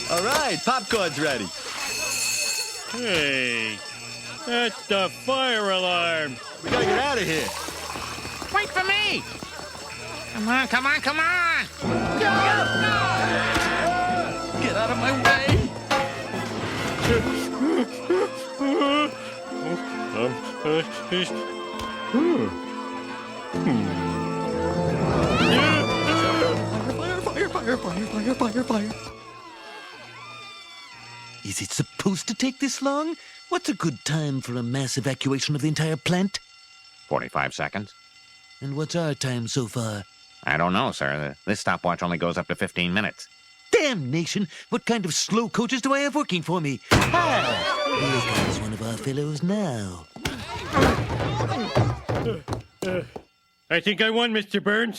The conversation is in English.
All right, popcorn's ready. Hey, that's the fire alarm. We gotta get out of here. Wait for me! Come on, come on, come on! Get out of my way. Fire. Is it supposed to take this long? What's a good time for a mass evacuation of the entire plant? 45 seconds. And what's our time so far? I don't know, sir. This stopwatch only goes up to 15 minutes. Damnation! What kind of slow coaches do I have working for me? Ah! Here comes one of our fellows now. I think I won, Mr. Burns.